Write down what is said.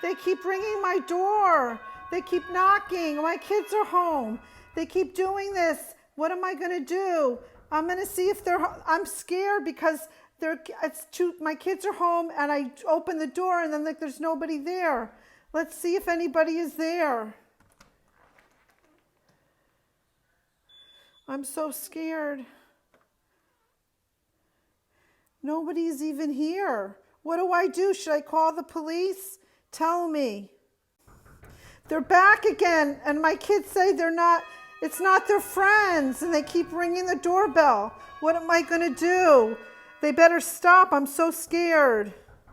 They keep ringing my door. They keep knocking. My kids are home. They keep doing this. What am I going to do? I'm going to see if I'm scared because my kids are home, and I open the door and then there's nobody there. Let's see if anybody is there. I'm so scared. Nobody's even here. What do I do? Should I call the police? Tell me. They're back again, and my kids say it's not their friends, and they keep ringing the doorbell. What am I going to do? They better stop. I'm so scared.